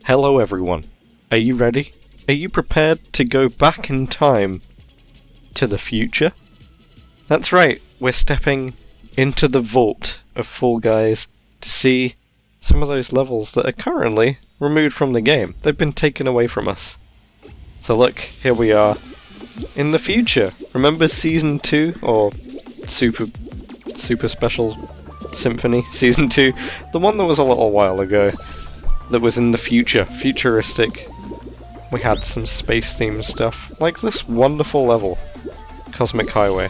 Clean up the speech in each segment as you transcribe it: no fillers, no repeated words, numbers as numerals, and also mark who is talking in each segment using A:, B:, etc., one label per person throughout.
A: Hello everyone. Are you ready? Are you prepared to go back in time to the future? That's right, we're stepping into the vault of Fall Guys to see some of those levels that are currently removed from the game. They've been taken away from us. So look, here we are in the future. Remember Season 2 or Super Special Symphony Season 2? The one that was a little while ago. That was in the future, futuristic. We had some space-themed stuff, like this wonderful level, Cosmic Highway.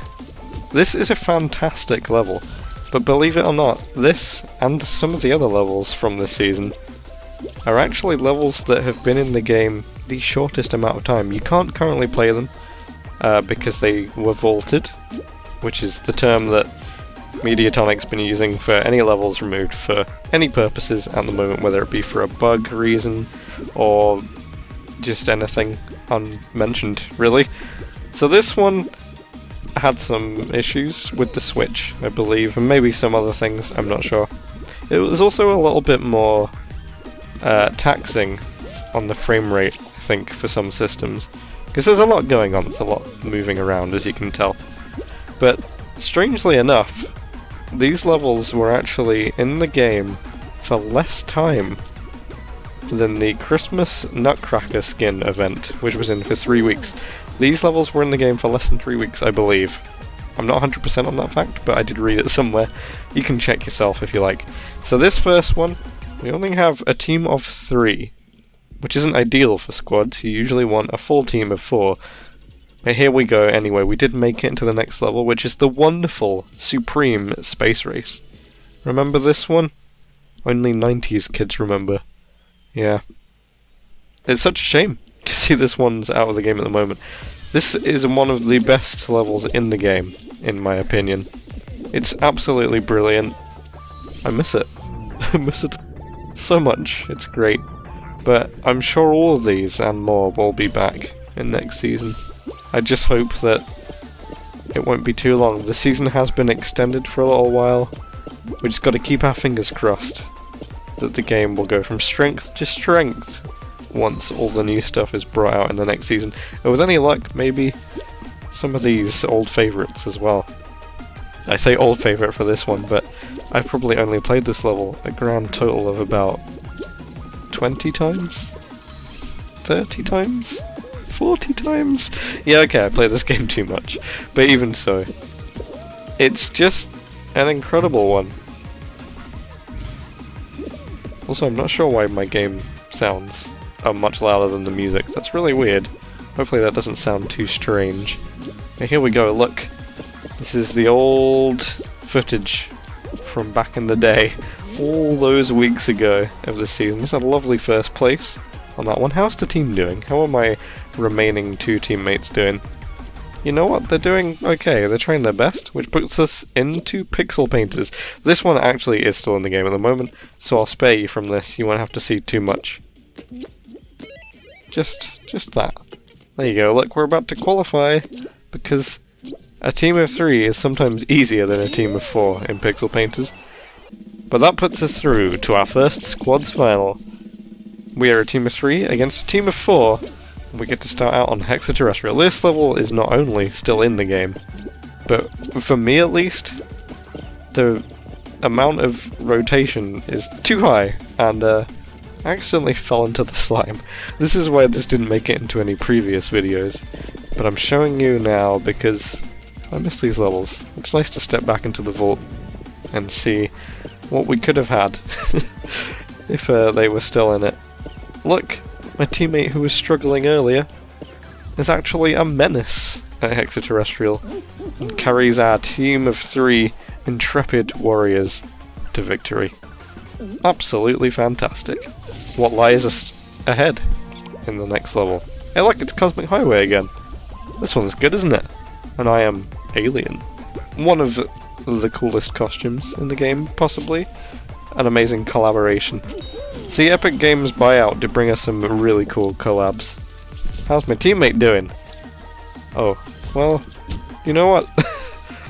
A: This is a fantastic level, but believe it or not, this and some of the other levels from this season are actually levels that have been in the game the shortest amount of time. You can't currently play them because they were vaulted, which is the term that Mediatonic's been using for any levels removed for any purposes at the moment, whether it be for a bug reason or just anything unmentioned, really. So this one had some issues with the Switch, I believe, and maybe some other things, I'm not sure. It was also a little bit more taxing on the frame rate, I think, for some systems. Because there's a lot going on, there's a lot moving around, as you can tell. But strangely enough, these levels were actually in the game for less time than the Christmas Nutcracker skin event, which was in for 3 weeks. These levels were in the game for less than 3 weeks, I believe. I'm not 100% on that fact, but I did read it somewhere. You can check yourself if you like. So this first one, we only have a team of 3, which isn't ideal for squads. You usually want a full team of 4. But here we go anyway, we did make it into the next level, which is the wonderful, supreme space race. Remember this one? Only 90s kids remember. Yeah. It's such a shame to see this one's out of the game at the moment. This is one of the best levels in the game, in my opinion. It's absolutely brilliant. I miss it. I miss it so much. It's great. But I'm sure all of these and more will be back in next season. I just hope that it won't be too long. The season has been extended for a little while. We just got to keep our fingers crossed that the game will go from strength to strength once all the new stuff is brought out in the next season. And with any luck, maybe some of these old favourites as well. I say old favourite for this one, but I've probably only played this level a grand total of about 20 times? 30 times? 40 times? Yeah, okay, I play this game too much. But even so, it's just an incredible one. Also, I'm not sure why my game sounds much louder than the music. That's really weird. Hopefully that doesn't sound too strange. Okay, here we go, look. This is the old footage from back in the day. All those weeks ago of the season. This is a lovely first place on that one. How's the team doing? How are my remaining 2 teammates doing? You know what? They're doing okay. They're trying their best, which puts us into Pixel Painters. This one actually is still in the game at the moment, so I'll spare you from this. You won't have to see too much. Just that. There you go. Look, we're about to qualify because a team of 3 is sometimes easier than a team of 4 in Pixel Painters. But that puts us through to our first squads final. We are a team of 3 against a team of 4. We get to start out on Hexaterrestrial. This level is not only still in the game, but for me at least, the amount of rotation is too high, and I accidentally fell into the slime. This is why this didn't make it into any previous videos, but I'm showing you now because I miss these levels. It's nice to step back into the vault and see what we could have had if they were still in it. Look, my teammate who was struggling earlier is actually a menace at Hexaterrestrial and carries our team of 3 intrepid warriors to victory. Absolutely fantastic. What lies us ahead in the next level? Hey look, it's Cosmic Highway again. This one's good, isn't it? And I am Alien. One of the coolest costumes in the game, possibly. An amazing collaboration. See, Epic Games buyout to bring us some really cool collabs. How's my teammate doing? Oh, well, you know what?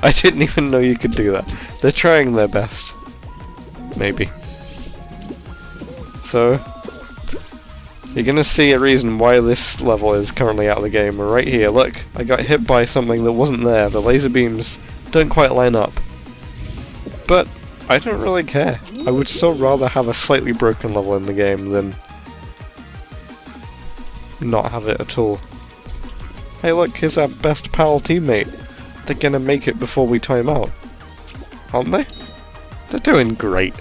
A: I didn't even know you could do that. They're trying their best. Maybe. So, You're gonna see a reason why this level is currently out of the game. Right here, look, I got hit by something that wasn't there. The laser beams don't quite line up. But I don't really care. I would still rather have a slightly broken level in the game than not have it at all. Hey look, here's our best pal teammate. They're gonna make it before we time out. Aren't they? They're doing great.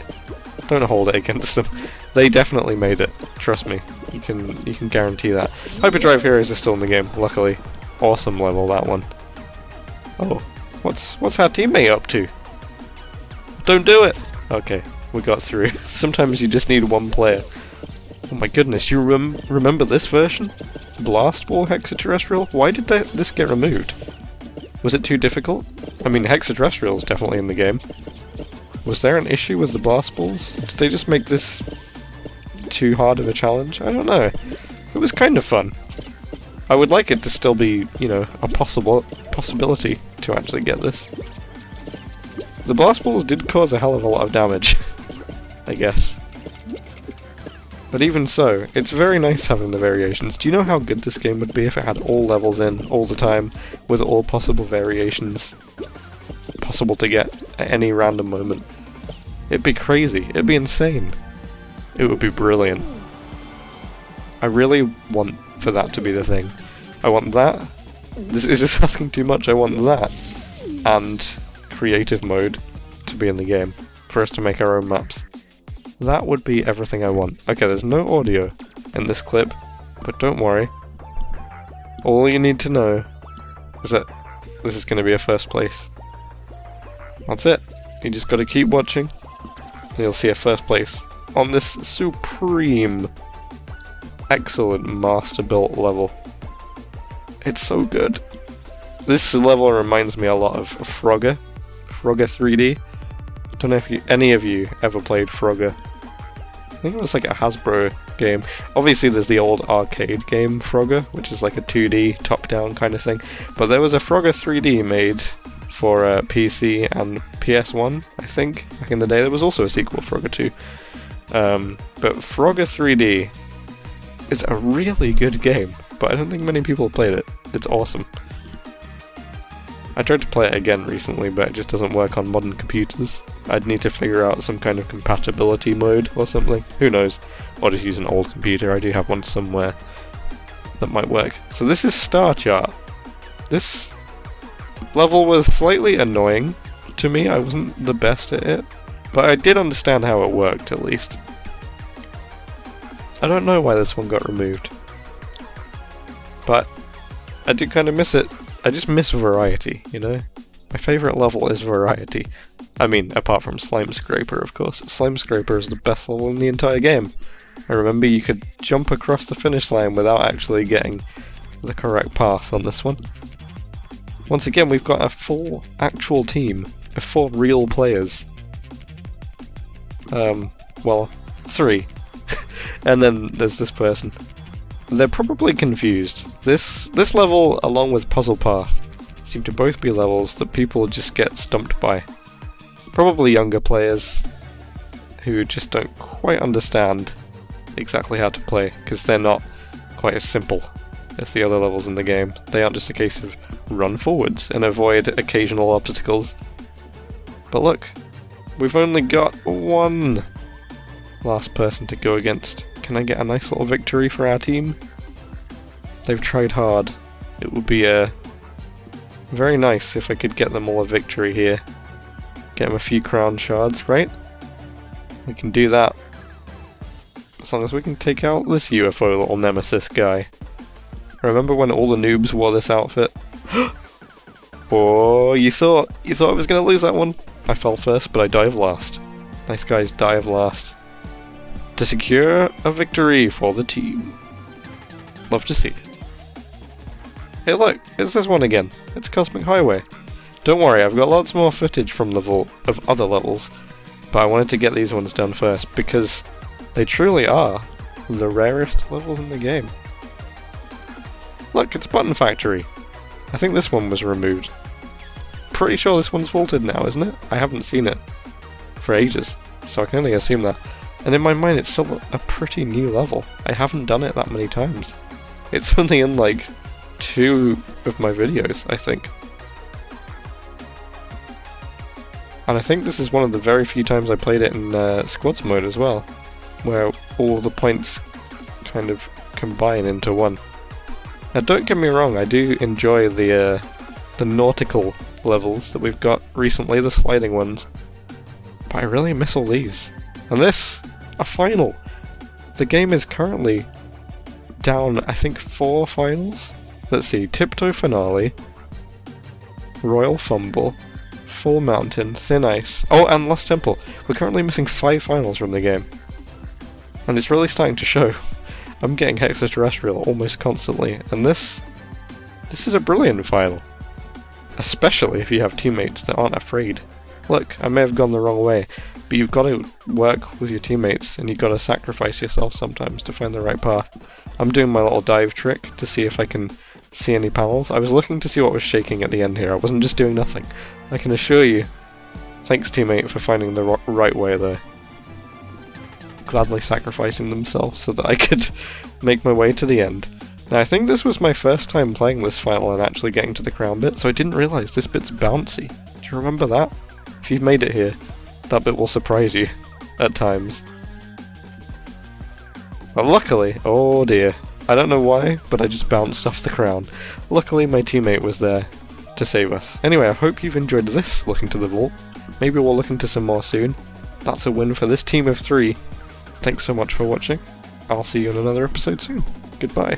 A: Don't hold it against them. They definitely made it. Trust me. You can guarantee that. Hyperdrive Heroes are still in the game, luckily. Awesome level, that one. Oh, what's our teammate up to? Don't do it! Okay, we got through. Sometimes you just need one player. Oh my goodness, you remember this version? Blast Ball Hexaterrestrial? Why did this get removed? Was it too difficult? I mean, Hexaterrestrial is definitely in the game. Was there an issue with the Blast Balls? Did they just make this too hard of a challenge? I don't know. It was kind of fun. I would like it to still be, you know, a possibility to actually get this. The Blast Balls did cause a hell of a lot of damage, I guess. But even so, it's very nice having the variations. Do you know how good this game would be if it had all levels in, all the time, with all possible variations possible to get at any random moment? It'd be crazy. It'd be insane. It would be brilliant. I really want for that to be the thing. I want that. Is this asking too much? I want that. And creative mode to be in the game. For us to make our own maps. That would be everything I want. Okay, there's no audio in this clip, but don't worry. All you need to know is that this is going to be a first place. That's it. You just got to keep watching, and you'll see a first place on this supreme, excellent master-built level. It's so good. This level reminds me a lot of Frogger 3D. I don't know if any of you ever played Frogger. I think it was like a Hasbro game. Obviously there's the old arcade game Frogger, which is like a 2D top-down kind of thing. But there was a Frogger 3D made for PC and PS1, I think, back in the day. There was also a sequel, Frogger 2. But Frogger 3D is a really good game, but I don't think many people have played it. It's awesome. I tried to play it again recently, but it just doesn't work on modern computers. I'd need to figure out some kind of compatibility mode or something. Who knows? Or just use an old computer. I do have one somewhere that might work. So this is Star Chart. This level was slightly annoying to me. I wasn't the best at it, but I did understand how it worked, at least. I don't know why this one got removed, but I do kind of miss it. I just miss variety, you know? My favourite level is variety. I mean, apart from Slime Scraper, of course. Slime Scraper is the best level in the entire game. I remember you could jump across the finish line without actually getting the correct path on this one. Once again, we've got a full actual team of 4 real players. Well, 3. And then there's this person. They're probably confused. This level, along with Puzzle Path, seem to both be levels that people just get stumped by. Probably younger players who just don't quite understand exactly how to play, because they're not quite as simple as the other levels in the game. They aren't just a case of run forwards and avoid occasional obstacles. But look, we've only got one last person to go against. Can I get a nice little victory for our team? They've tried hard. It would be very nice if I could get them all a victory here. Get them a few crown shards, right? We can do that. As long as we can take out this UFO little nemesis guy. Remember when all the noobs wore this outfit? Oh, you thought I was gonna lose that one? I fell first, but I dive last. Nice guys dive last. To secure a victory for the team. Love to see it. Hey look, it's this one again. It's Cosmic Highway. Don't worry, I've got lots more footage from the vault of other levels, but I wanted to get these ones done first because they truly are the rarest levels in the game. Look, it's Button Factory. I think this one was removed. Pretty sure this one's vaulted now, isn't it? I haven't seen it for ages, so I can only assume that. And in my mind it's still a pretty new level. I haven't done it that many times. It's only in like 2 of my videos, I think. And I think this is one of the very few times I played it in squads mode as well, where all the points kind of combine into one. Now don't get me wrong, I do enjoy the nautical levels that we've got recently, the sliding ones, but I really miss all these. And this, a final! The game is currently down, I think, 4 finals? Let's see, Tiptoe Finale, Royal Fumble, Full Mountain, Thin Ice, oh, and Lost Temple. We're currently missing 5 finals from the game. And it's really starting to show. I'm getting Hexaterrestrial almost constantly, and this is a brilliant final. Especially if you have teammates that aren't afraid. Look, I may have gone the wrong way, but you've got to work with your teammates, and you've got to sacrifice yourself sometimes to find the right path. I'm doing my little dive trick to see if I can see any panels. I was looking to see what was shaking at the end here, I wasn't just doing nothing. I can assure you, thanks teammate for finding the right way there. Gladly sacrificing themselves so that I could make my way to the end. Now I think this was my first time playing this final and actually getting to the crown bit, so I didn't realise this bit's bouncy. Do you remember that? If you've made it here, that bit will surprise you at times. But luckily, oh dear, I don't know why, but I just bounced off the crown. Luckily my teammate was there to save us. Anyway, I hope you've enjoyed this look into the vault. Maybe we'll look into some more soon. That's a win for this team of 3. Thanks so much for watching. I'll see you in another episode soon. Goodbye.